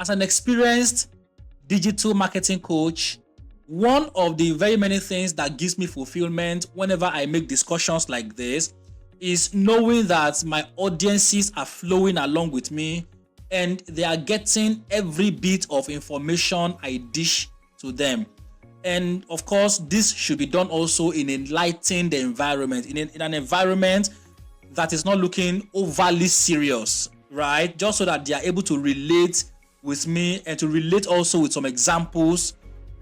As an experienced digital marketing coach, one of the very many things that gives me fulfillment whenever I make discussions like this is knowing that my audiences are flowing along with me and they are getting every bit of information I dish to them. And of course, this should be done also in an enlightened environment, in an environment that is not looking overly serious, right? Just so that they are able to relate with me and to relate also with some examples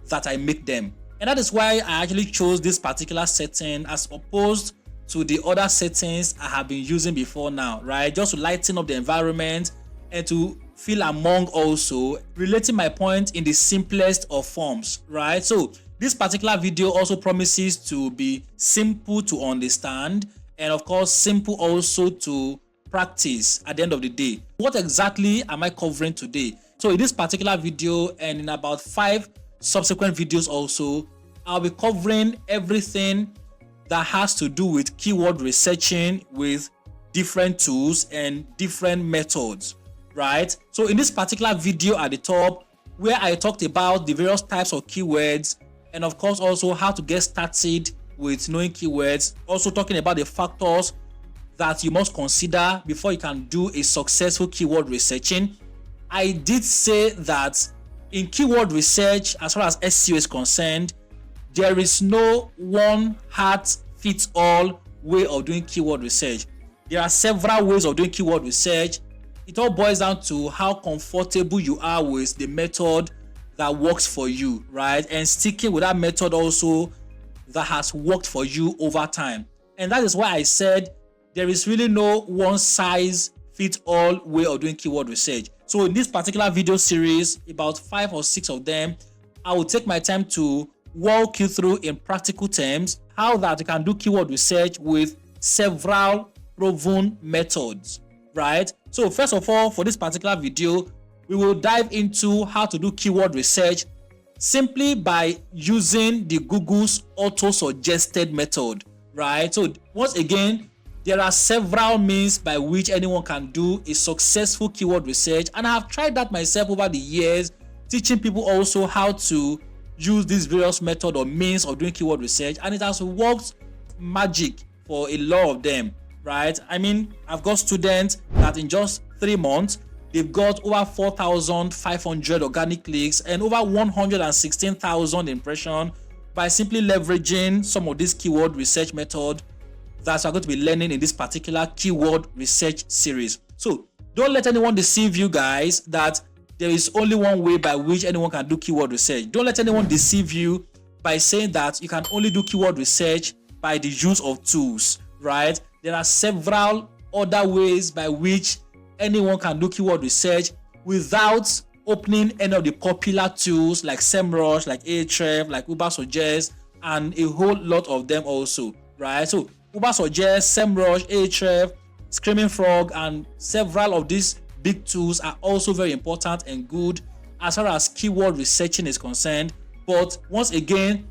that I make them. And that is why I actually chose this particular setting as opposed to the other settings I have been using before now, right? Just to lighten up the environment and to feel among also relating my point in the simplest of forms, right? So this particular video also promises to be simple to understand and of course simple also to practice at the end of the day. What exactly am I covering today? So in this particular video and in about 5 subsequent videos also, I'll be covering everything that has to do with keyword researching with different tools and different methods, right? So in this particular video at the top, where I talked about the various types of keywords and of course also how to get started with knowing keywords, also talking about the factors that you must consider before you can do a successful keyword researching. I did say that in keyword research, as far as SEO is concerned, there is no one hat fits all way of doing keyword research. There are several ways of doing keyword research. It all boils down to how comfortable you are with the method that works for you, right? And sticking with that method also that has worked for you over time. And that is why I said there is really no one size fits all way of doing keyword research. So in this particular video series, about 5 or 6 of them, I will take my time to walk you through in practical terms how that you can do keyword research with several proven methods, right? So first of all, for this particular video, we will dive into how to do keyword research simply by using the Google's auto-suggested method, right? So once again, there are several means by which anyone can do a successful keyword research, and I have tried that myself over the years, teaching people also how to use these various methods or means of doing keyword research, and it has worked magic for a lot of them, right? I mean, I've got students that in just 3 months, they've got over 4,500 organic clicks and over 116,000 impressions by simply leveraging some of this keyword research method that we're going to be learning in this particular keyword research series. So don't let anyone deceive you guys that there is only one way by which anyone can do keyword research. Don't let anyone deceive you by saying that you can only do keyword research by the use of tools, right? There are several other ways by which anyone can do keyword research without opening any of the popular tools like SEMrush, like Ahrefs, like Ubersuggest, and a whole lot of them also, right? So Ubersuggest, SEMrush, Ahrefs, Screaming Frog, and several of these big tools are also very important and good as far as keyword researching is concerned. But once again,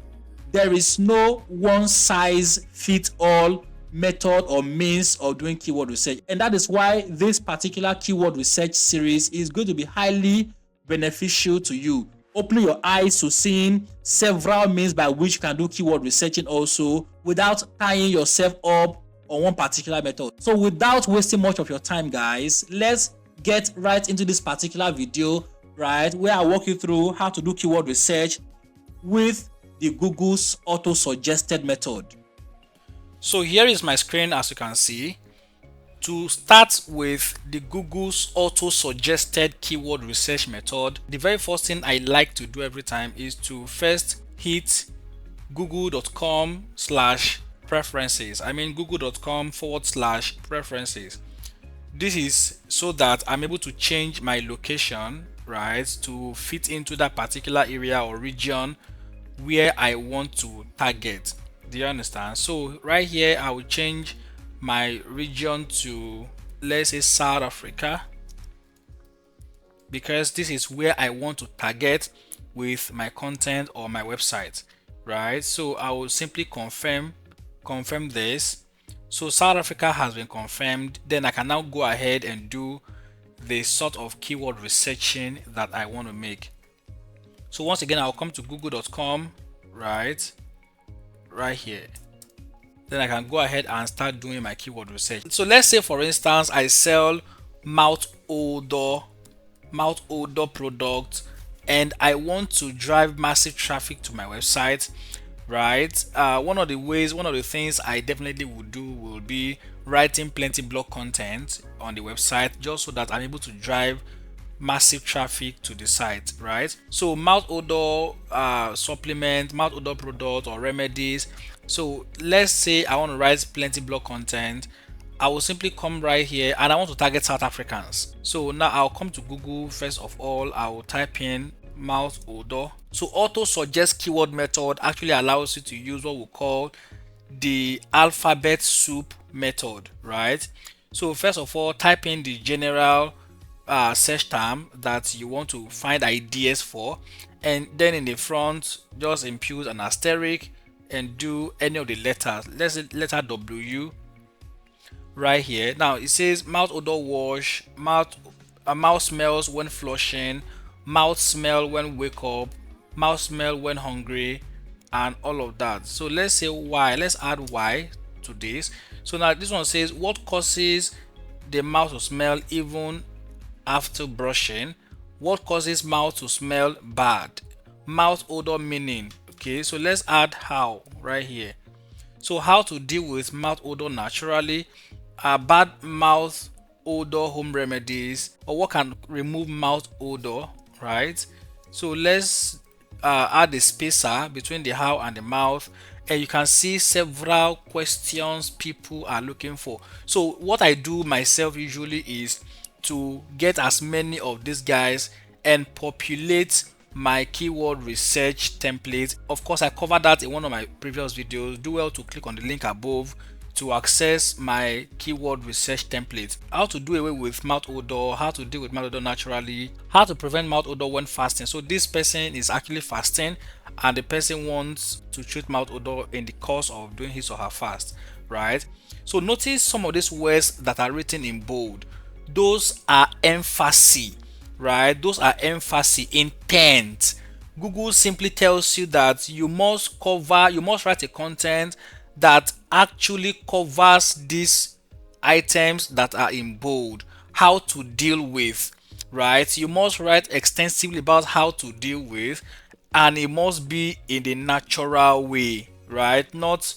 there is no one size fits all method or means of doing keyword research, and that is why this particular keyword research series is going to be highly beneficial to you, opening your eyes to seeing several means by which you can do keyword researching also without tying yourself up on one particular method. So without wasting much of your time, guys, let's get right into this particular video, right, where I walk you through how to do keyword research with the Google's auto-suggested method. So here is my screen, as you can see. To start with the Google's auto-suggested keyword research method, the very first thing I like to do every time is to first hit google.com/preferences. I mean google.com/preferences. This is so that I'm able to change my location, right, to fit into that particular area or region where I want to target. Do you understand? So right here, I will change my region to, let's say, South Africa, because this is where I want to target with my content or my website, right? So I will simply confirm this. So South Africa has been confirmed. Then I can now go ahead and do the sort of keyword researching that I want to make. So once again, I'll come to google.com, right here. Then I can go ahead and start doing my keyword research. So let's say, for instance, I sell mouth odor products, and I want to drive massive traffic to my website, right? One of the things I definitely would do will be writing plenty blog content on the website, just so that I'm able to drive massive traffic to the site, right? So mouth odor supplement, mouth odor product or remedies. So let's say I want to write plenty blog content. I will simply come right here and I want to target South Africans. So now I'll come to Google. First of all, I will type in mouth odor. So auto suggest keyword method actually allows you to use what we call the alphabet soup method, right? So first of all, type in the general search term that you want to find ideas for, and then in the front just impute an asterisk and do any of the letters. Let's say letter W right here. Now it says mouth odor wash, mouth smells when flushing, mouth smell when wake up, mouth smell when hungry, and all of that. So let's say Y. Let's add Y to this. So now this one says what causes the mouth to smell even after brushing. What causes mouth to smell bad? Mouth odor meaning. Okay, so let's add how right here. So how to deal with mouth odor naturally, bad mouth odor home remedies, or what can remove mouth odor, right? So let's add a spacer between the how and the mouth, and you can see several questions people are looking for. So what I do myself usually is to get as many of these guys and populate my keyword research template. Of course, I covered that in one of my previous videos. Do well to click on the link above to access my keyword research template. How to do away with mouth odor, how to deal with mouth odor naturally, how to prevent mouth odor when fasting. So this person is actually fasting and the person wants to treat mouth odor in the course of doing his or her fast, right? So notice some of these words that are written in bold. Those are emphasis, right? Those are emphasis, intent. Google simply tells you that you must write a content that actually covers these items that are in bold. How to deal with, right? You must write extensively about how to deal with, and it must be in the natural way, right? Not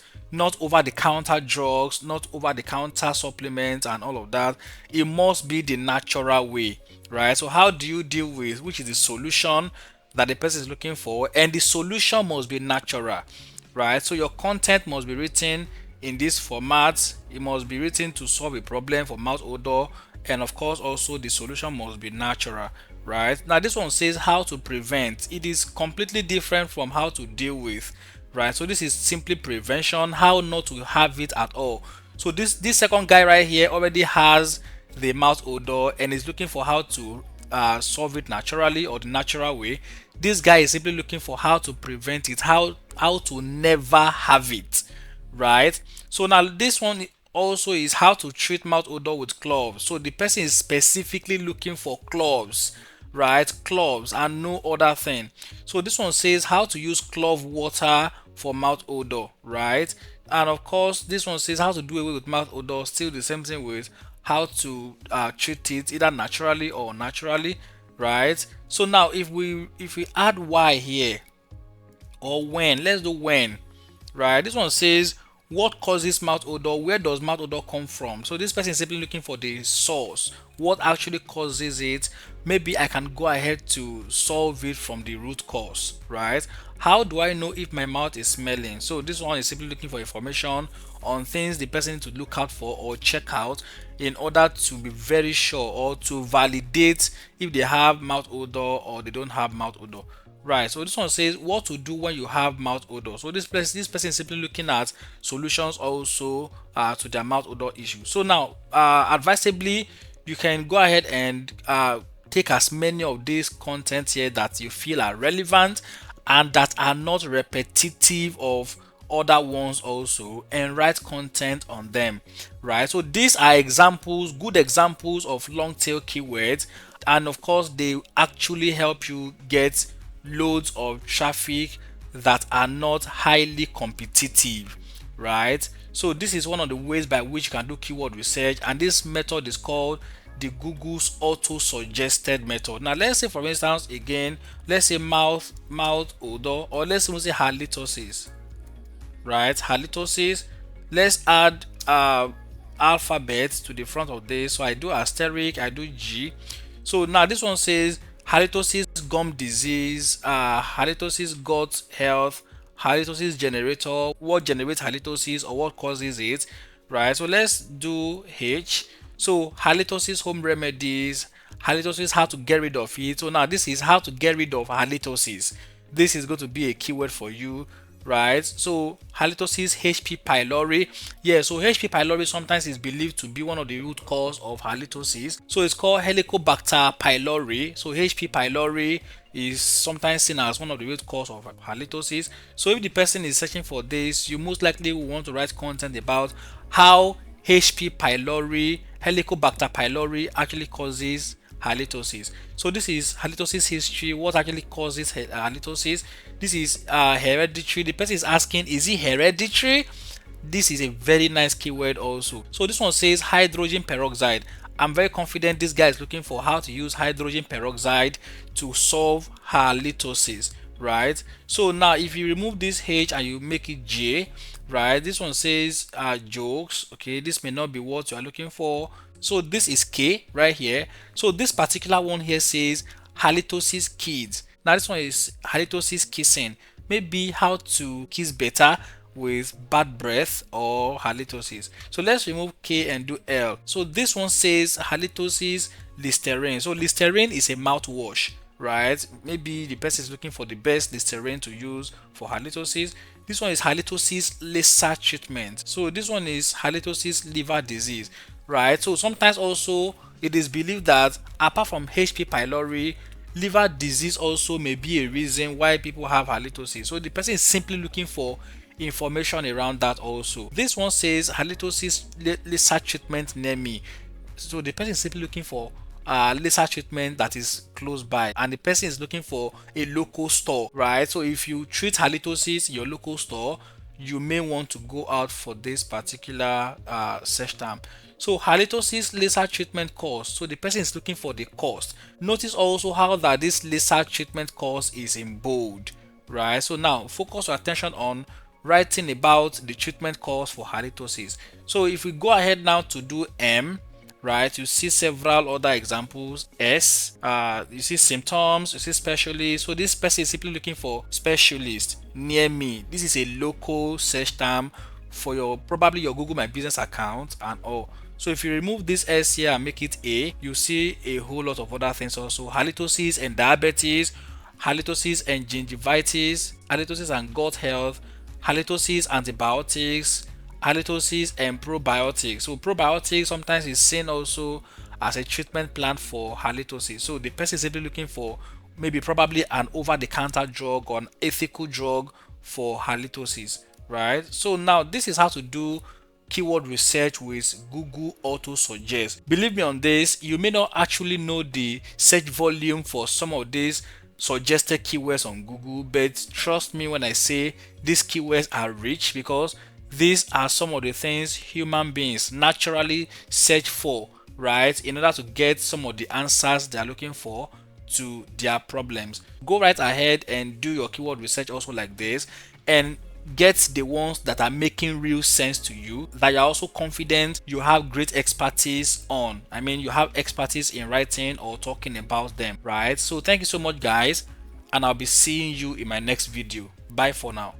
over the counter drugs, not over the counter supplements and all of that. It must be the natural way, right? So how do you deal with, which is the solution that the person is looking for, and the solution must be natural, right? So your content must be written in this format. It must be written to solve a problem for mouth odor, and of course also the solution must be natural, right? Now this one says how to prevent. It is completely different from how to deal with, right? So this is simply prevention, how not to have it at all. So this second guy right here already has the mouth odor and is looking for how to solve it naturally or the natural way. This guy is simply looking for how to prevent it, how to never have it, right? So now this one also is how to treat mouth odor with cloves. So the person is specifically looking for cloves, right? Cloves and no other thing. So this one says how to use clove water for mouth odor, right? And of course this one says how to do away with mouth odor. Still the same thing with how to treat it either naturally or naturally, right? So now if we add Y here, or when, let's do when, right? This one says what causes mouth odor, where does mouth odor come from? So this person is simply looking for the source, what actually causes it. Maybe I can go ahead to solve it from the root cause, right? How do I know if my mouth is smelling? So this one is simply looking for information on things the person needs to look out for or check out in order to be very sure or to validate if they have mouth odor or they don't have mouth odor. Right, so this one says what to do when you have mouth odor. So this person is simply looking at solutions also to their mouth odor issue. So now, advisably, you can go ahead and take as many of these contents here that you feel are relevant and that are not repetitive of other ones also and write content on them, right? So these are examples, good examples of long tail keywords, and of course they actually help you get loads of traffic that are not highly competitive, right? So this is one of the ways by which you can do keyword research, and this method is called the Google's auto suggested method. Now let's say, for instance, again, let's say mouth odor, or let's say halitosis, right? Halitosis. Let's add alphabets to the front of this. So I do asterisk, I do G. So now this one says halitosis gum disease, halitosis gut health, halitosis generator, what generates halitosis or what causes it, right? So let's do H. So halitosis home remedies, halitosis how to get rid of it. So now this is how to get rid of halitosis. This is going to be a keyword for you, right? So halitosis H.P. pylori. Yeah, so H.P. pylori sometimes is believed to be one of the root cause of halitosis. So it's called Helicobacter pylori. So H.P. pylori is sometimes seen as one of the root cause of halitosis. So if the person is searching for this, you most likely will want to write content about how H.P. pylori, Helicobacter pylori actually causes halitosis. So this is halitosis history, what actually causes halitosis. This is hereditary. The person is asking, is it hereditary? This is a very nice keyword also. So this one says hydrogen peroxide. I'm very confident this guy is looking for how to use hydrogen peroxide to solve halitosis, right? So now if you remove this H and you make it J, right, this one says jokes. Okay, this may not be what you are looking for. So this is K right here. So this particular one here says halitosis kids. Now this one is halitosis kissing. Maybe how to kiss better with bad breath or halitosis. So let's remove K and do L. So this one says halitosis Listerine. So Listerine is a mouthwash, right? Maybe the person is looking for the best Listerine to use for halitosis. This one is halitosis laser treatment. So this one is halitosis liver disease, right? So sometimes also it is believed that apart from H.P. pylori, liver disease also may be a reason why people have halitosis. So the person is simply looking for information around that also. This one says halitosis laser treatment near me. So the person is simply looking for laser treatment that is close by, and the person is looking for a local store, right? So if you treat halitosis in your local store, you may want to go out for this particular search term. So halitosis laser treatment cost. So the person is looking for the cost. Notice also how that this laser treatment cost is in bold, right? So now focus your attention on writing about the treatment cost for halitosis. So if we go ahead now to do M, right, you see several other examples. S, you see symptoms, you see specialist. So this person is simply looking for specialist near me. This is a local search term for your probably your Google My Business account and all. So if you remove this S here and make it A, you see a whole lot of other things also. Halitosis and diabetes, halitosis and gingivitis, halitosis and gut health, halitosis antibiotics, halitosis and probiotics. So probiotics sometimes is seen also as a treatment plan for halitosis. So the person is simply looking for maybe probably an over-the-counter drug or an ethical drug for halitosis, right? So now this is how to do keyword research with Google Auto Suggest. Believe me on this, you may not actually know the search volume for some of these suggested keywords on Google, but trust me when I say these keywords are rich, because these are some of the things human beings naturally search for, right, in order to get some of the answers they are looking for to their problems. Go right ahead and do your keyword research also like this, and get the ones that are making real sense to you, that you're also confident you have great expertise on. I mean, you have expertise in writing or talking about them, right? So thank you so much guys, and I'll be seeing you in my next video. Bye for now.